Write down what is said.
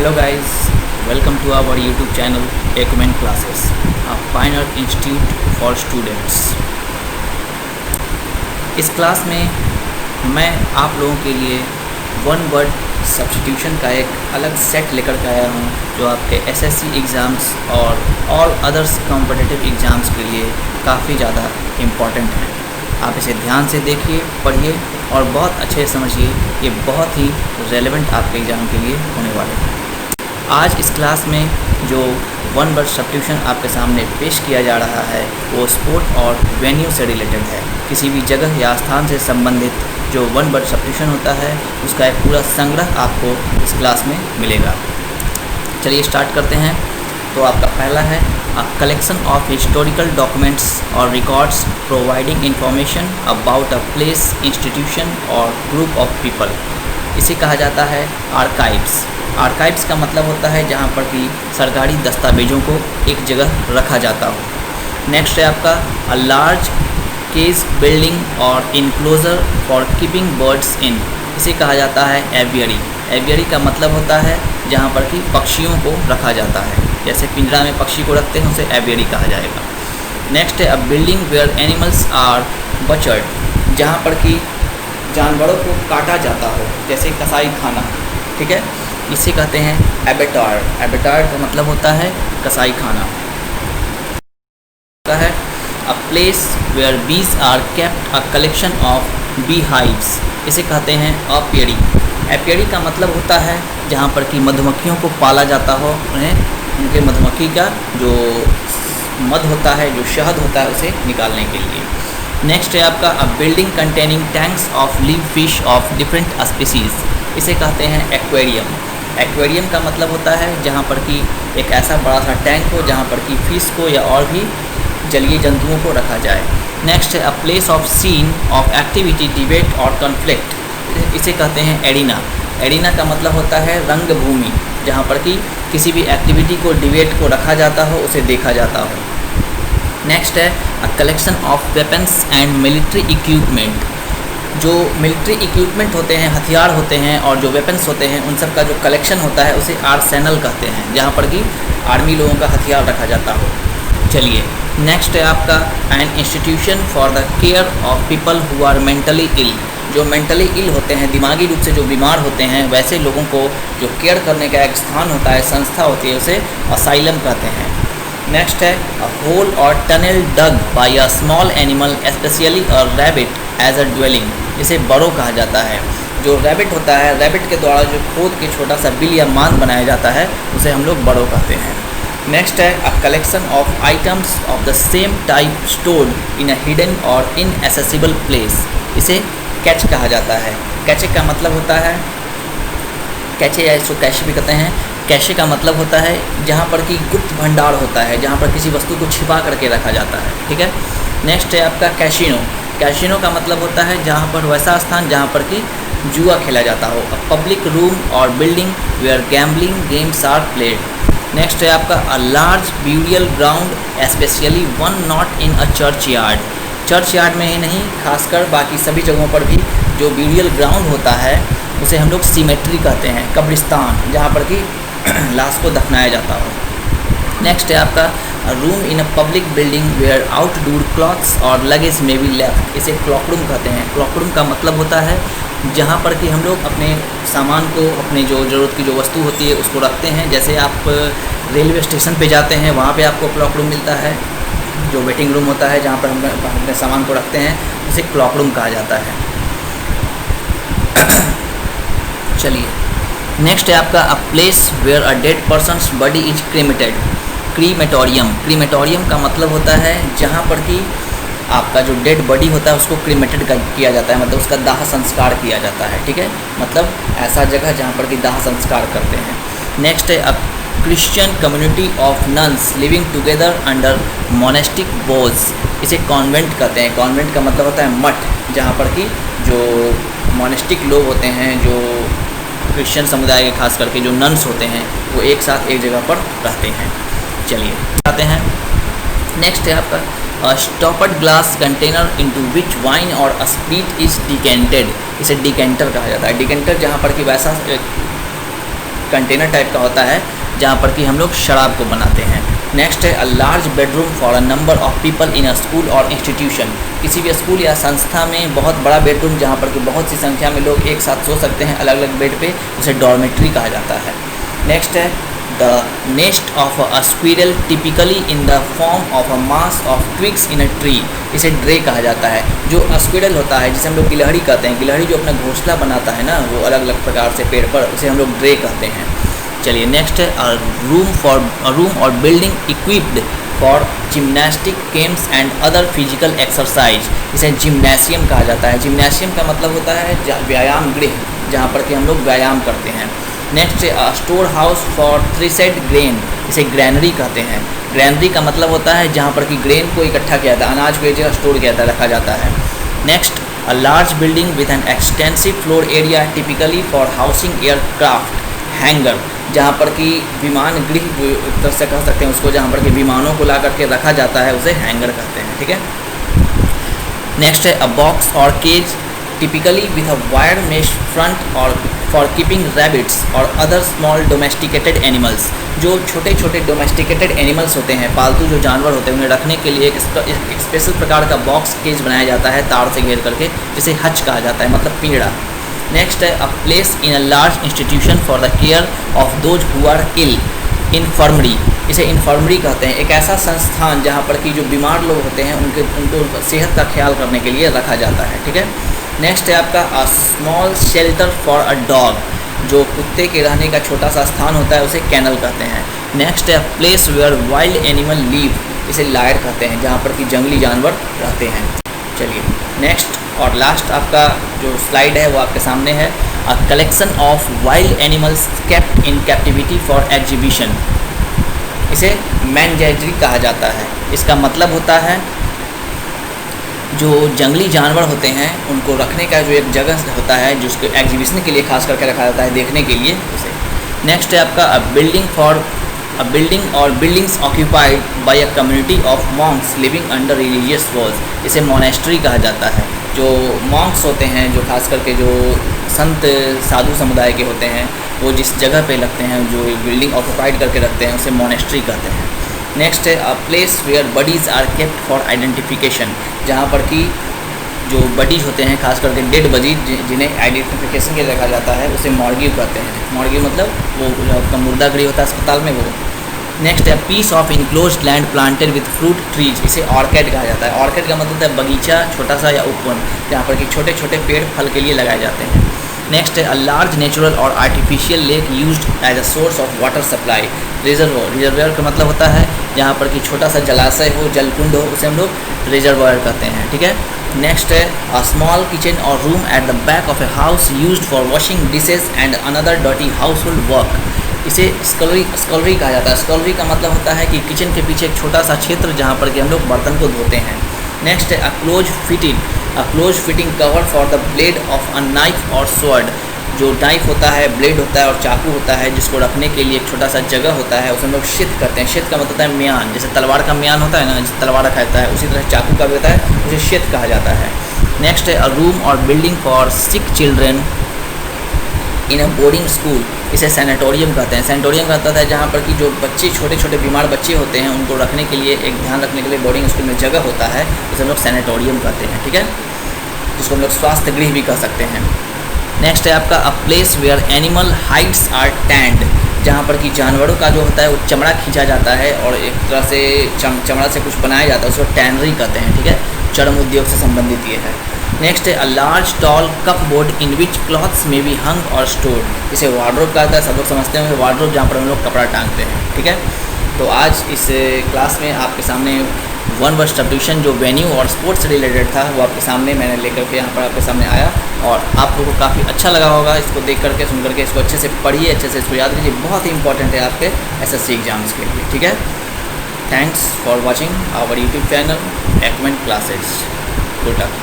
Hello guys, welcome to our YouTube channel Ecumen Classes, a pioneer institute for students। इस class में मैं आप लोगों के लिए वन वर्ड सब्स्टिट्यूशन का एक अलग सेट लेकर के आया हूँ, जो आपके एसएससी एग्ज़ाम्स और ऑल अदर्स कॉम्पिटिटिव एग्ज़ाम्स के लिए काफ़ी ज़्यादा इम्पॉर्टेंट है। आप इसे ध्यान से देखिए, पढ़िए और बहुत अच्छे से समझिए। ये बहुत ही रेलेवेंट आपके एग्ज़ाम के लिए होने वाले हैं। आज इस क्लास में जो वन वर्ड सब्स्टिट्यूशन आपके सामने पेश किया जा रहा है वो स्पोर्ट और वेन्यू से रिलेटेड है। किसी भी जगह या स्थान से संबंधित जो वन वर्ड सब्स्टिट्यूशन होता है उसका एक पूरा संग्रह आपको इस क्लास में मिलेगा। चलिए स्टार्ट करते हैं। तो आपका पहला है a collection of historical documents और records providing information about a place, institution और ग्रुप ऑफ पीपल। इसे कहा जाता है आर्काइव्स। आर्काइव्स का मतलब होता है जहाँ पर कि सरकारी दस्तावेज़ों को एक जगह रखा जाता हो। नेक्स्ट है आपका अ लार्ज केज बिल्डिंग और इनक्लोजर फॉर कीपिंग बर्ड्स इन। इसे कहा जाता है एवियरी। एवियरी का मतलब होता है जहाँ पर कि पक्षियों को रखा जाता है, जैसे पिंजरा में पक्षी को रखते हैं उसे एवियरी कहा जाएगा। नेक्स्ट है अ बिल्डिंग वेयर एनिमल्स आर बचर्ड, जहाँ पर कि जानवरों को काटा जाता हो, जैसे कसाई खाना। ठीक है, इसे कहते हैं एबेटार। एबेटार का मतलब होता है कसाई खाना। है a place where bees are kept, a collection of beehives. इसे कहते हैं एपियरी। एपियरी का मतलब होता है जहाँ पर कि मधुमक्खियों को पाला जाता हो, उन्हें उनके मधुमक्खी का जो मध होता है, जो शहद होता है, उसे निकालने के लिए। नेक्स्ट है आपका a building containing tanks of live fish of different species. इसे कहते हैं एक्वेरियम। एक्वेरियम का मतलब होता है जहाँ पर कि एक ऐसा बड़ा सा टैंक हो जहाँ पर कि फिश को या और भी जलीय जंतुओं को रखा जाए। नेक्स्ट है a place of scene of activity, debate और कॉन्फ्लिक्ट। इसे कहते हैं एरिना। एरिना का मतलब होता है रंगभूमि, जहाँ पर कि किसी भी एक्टिविटी को, डिबेट को रखा जाता हो, उसे देखा जाता हो। नेक्स्ट है a collection of weapons and military equipment. जो मिलिट्री इक्विपमेंट होते हैं, हथियार होते हैं और जो वेपन्स होते हैं, उन सब का जो कलेक्शन होता है उसे आर्सेनल कहते हैं, जहाँ पर कि आर्मी लोगों का हथियार रखा जाता हो। चलिए नेक्स्ट है आपका an institution for the care of people who are mentally ill. जो मेंटली इल होते हैं, दिमागी रूप से जो बीमार होते हैं, वैसे लोगों को जो केयर करने का एक स्थान होता है, संस्था होती है, उसे असाइलम कहते हैं। नेक्स्ट है अ होल और tunnel dug by a small animal especially a rabbit as a dwelling. इसे बरो कहा जाता है। जो रैबिट होता है, रैबिट के द्वारा जो खोद के छोटा सा बिल या मान बनाया जाता है, उसे हम लोग बरो कहते हैं। नेक्स्ट है a collection of items of the same type stored in a hidden और इनएसेसिबल प्लेस। इसे कैच कहा जाता है। कैचे का मतलब होता है, कैचे या इसको कैशे भी कहते हैं। कैशे का मतलब होता है जहाँ पर कि गुप्त भंडार होता है, जहाँ पर किसी वस्तु को छिपा करके रखा जाता है। ठीक है। नेक्स्ट है आपका कैसीनो। कैसीनो का मतलब होता है जहाँ पर वैसा स्थान जहाँ पर कि जुआ खेला जाता हो। अ पब्लिक रूम और building where gambling games are played. Next है आपका a large burial ground especially one not in a churchyard. Churchyard में ही नहीं, खासकर बाकी सभी जगहों पर भी जो ब्यूरियल ग्राउंड होता है उसे हम लोग सीमेट्री कहते हैं, कब्रिस्तान, जहाँ पर कि लाश को दफनाया जाता हो। नेक्स्ट है आपका room in a public building where outdoor clothes और लगेज में बी लेफ्ट। इसे क्लॉक रूम कहते हैं। क्लॉक रूम का मतलब होता है जहाँ पर कि हम लोग अपने सामान को, अपने जो ज़रूरत की जो वस्तु होती है उसको रखते हैं। जैसे आप रेलवे स्टेशन पे जाते हैं, वहाँ पे आपको क्लॉक रूम मिलता है, जो वेटिंग रूम होता है जहाँ पर हम अपने सामान को रखते हैं, उसे क्लॉक रूम कहा जाता है। चलिए नेक्स्ट है आपका a place where a dead person's body is cremated. Crematorium. Crematorium का मतलब होता है जहाँ पर कि आपका जो डेड बॉडी होता है उसको क्रीमेटेड किया जाता है, मतलब उसका दाह संस्कार किया जाता है। ठीक है, मतलब ऐसा जगह जहाँ पर कि दाह संस्कार करते हैं। नेक्स्ट है a Christian community of nuns living together under monastic vows. इसे कॉन्वेंट कहते हैं। कॉन्वेंट का मतलब होता है मठ, जहाँ पर कि जो मोनेस्टिक लोग होते हैं, जो क्रिश्चियन समुदाय के खास करके जो नन्स होते हैं, वो एक साथ एक जगह पर रहते हैं। चलिए आते हैं। नेक्स्ट है आपका स्टॉपर्ड ग्लास कंटेनर इनटू विच वाइन और स्पिरिट इज डिकेंटेड। इसे डिकेंटर कहा जाता है। डिकेंटर जहाँ पर कि वैसा कंटेनर टाइप का होता है जहाँ पर कि हम लोग शराब को बनाते हैं। नेक्स्ट है a large bedroom for a number of people in a school और इंस्टीट्यूशन। किसी भी स्कूल या संस्था में बहुत बड़ा बेडरूम जहाँ पर कि बहुत सी संख्या में लोग एक साथ सो सकते हैं अलग अलग बेड पे, उसे डॉर्मेट्री कहा जाता है। नेक्स्ट है the nest of a squirrel typically in the form of a mass of twigs in a tree. इसे ड्रे कहा जाता है। जो स्क्विरल होता है जिसे हम लोग गिलहरी कहते हैं, गिलहरी जो अपना घोंसला बनाता है ना वो अलग अलग प्रकार से पेड़ पर, उसे हम लोग ड्रे कहते हैं। चलिए नेक्स्ट है अ रूम और building equipped for gymnastic games and other physical exercise. इसे जिम्नेशियम कहा जाता है। जिम्नेशियम का मतलब होता है व्यायाम गृह, जहाँ पर कि हम लोग व्यायाम करते हैं। नेक्स्ट है अ स्टोर हाउस फॉर थ्रेशेड ग्रेन। इसे ग्रैनरी कहते हैं। ग्रैनरी का मतलब होता है जहाँ पर कि ग्रेन को इकट्ठा किया जाता है, अनाज को एक जगह स्टोर किया जाता है, रखा जाता है। Next a large building with an extensive floor area typically for housing aircraft hanger. जहाँ पर कि विमान गृह एक तरह से कह सकते हैं उसको, जहाँ पर कि विमानों को ला करके रखा जाता है, उसे हैंगर कहते हैं। ठीक है। नेक्स्ट है अ बॉक्स और cage typically with a wire mesh front और फॉर कीपिंग रैबिट्स और अदर स्मॉल डोमेस्टिकेटेड एनिमल्स। जो छोटे छोटे डोमेस्टिकेटेड एनिमल्स होते हैं, पालतू जो जानवर होते हैं, उन्हें रखने के लिए एक स्पेशल प्रकार का बॉक्स केज बनाया जाता है तार से घेर करके, जिसे हच कहा जाता है, मतलब पिंजड़ा। नेक्स्ट है a place in a large institution for the care of those who are ill. Infirmary, इसे इन्फर्मरी कहते हैं। एक ऐसा संस्थान जहाँ पर कि जो बीमार लोग होते हैं उनको सेहत का ख्याल करने के लिए रखा जाता है। ठीक है। नेक्स्ट है आपका a small shelter for a dog. जो कुत्ते के रहने का छोटा सा स्थान होता है उसे कैनल कहते हैं। नेक्स्ट है place where wild animal live. इसे लायर कहते हैं, जहाँ पर कि जंगली जानवर रहते हैं। चलिए नेक्स्ट और लास्ट आपका जो स्लाइड है वो आपके सामने है। A collection of wild animals kept in captivity for exhibition. इसे मैनजेरी कहा जाता है। इसका मतलब होता है जो जंगली जानवर होते हैं उनको रखने का जो एक जगह होता है जिसको एग्जीबिशन के लिए खास करके रखा जाता है, देखने के लिए उसे। नेक्स्ट है आपका अ बिल्डिंग और buildings occupied by a community of Monks living under religious walls. इसे मोनेस्ट्री कहा जाता है। जो मॉन्क्स होते हैं, जो खास करके जो संत साधु समुदाय के होते हैं, वो जिस जगह पे लगते हैं, जो बिल्डिंग ऑक्यूपाइड करके रखते हैं, उसे मोनेस्ट्री कहते हैं। नेक्स्ट है a place where bodies are kept for identification. जहाँ पर कि जो बडीज होते हैं, खास करके डेड बडी जिन्हें आइडेंटिफिकेशन के लिए रखा जाता है, उसे मॉर्गी कहते हैं। मॉर्गी मतलब वो जो आपका मुर्दा गृह होता है अस्पताल में, वो। नेक्स्ट है piece of enclosed land planted with fruit trees. इसे ऑर्किड कहा जाता है। ऑर्किड का मतलब है बगीचा, छोटा सा या उपवन, जहाँ पर कि छोटे छोटे पेड़ फल के लिए लगाए जाते हैं। नेक्स्ट है अ लार्ज नेचुरल और artificial lake used as a source of water supply. Reservoir का मतलब होता है जहाँ पर कि छोटा सा जलाशय हो, जलकुंड हो, उसे हम लोग रिजर्वायर कहते हैं। ठीक है। नेक्स्ट है अ स्मॉल किचन और room at the back of a house used for washing dishes and another dirty house hold work. इसे स्कलरी कहा जाता है। स्कलरी का मतलब होता है कि किचन के पीछे एक छोटा सा क्षेत्र जहाँ पर कि हम लोग बर्तन को धोते हैं। नेक्स्ट है a close fitting cover for the blade of a knife और स्वॉर्ड। जो नाइफ होता है, ब्लेड होता है और चाकू होता है, जिसको रखने के लिए एक छोटा सा जगह होता है, उसे हम लोग शित कहते हैं। शित का मतलब होता है म्यान। जैसे तलवार का म्यान होता है ना, जिसे तलवार रखा जाता है, उसी तरह चाकू का भी होता है, उसे शित कहा जाता है। नेक्स्ट है अ रूम और building for sick children in a boarding school. इसे सैनिटोरियम कहते हैं। सैनिटोरियम कहता है जहाँ पर कि जो बच्चे छोटे छोटे बीमार बच्चे होते हैं उनको रखने के लिए, एक ध्यान रखने के लिए बोर्डिंग स्कूल में जगह होता है, उसे हम लोग सैनिटोरियम कहते हैं। ठीक है। जिसको हम लोग स्वास्थ्य गृह भी कह सकते हैं। नेक्स्ट है आपका a place where animal hides are tanned. जहाँ पर कि जानवरों का जो होता है वो चमड़ा खींचा जाता है और एक तरह से चमड़ा से कुछ बनाया जाता है, उसको टैनरी कहते हैं। ठीक है। चर्म उद्योग से संबंधित ये है। नेक्स्ट है a large tall cupboard in which clothes may be hung और स्टोर्ड। इसे वार्डरोब कहता है। सब लोग समझते हैं वार्डरोब जहाँ पर हम लोग कपड़ा टांगते हैं। ठीक है। तो आज इस क्लास में आपके सामने वन वर्ड सब्स्टिट्यूशन जो वेन्यू और स्पोर्ट्स से रिलेटेड था वो आपके सामने मैंने लेकर के यहाँ पर आपके सामने आया, और आप लोगों को काफ़ी अच्छा लगा होगा इसको देख करके, सुन करके। इसको अच्छे से पढ़िए, अच्छे से इसको याद कीजिए, बहुत ही इंपॉर्टेंट है आपके SSC एग्जाम्स के लिए। ठीक है। Thanks for watching our YouTube channel एक्मेंट क्लासेस। Good luck.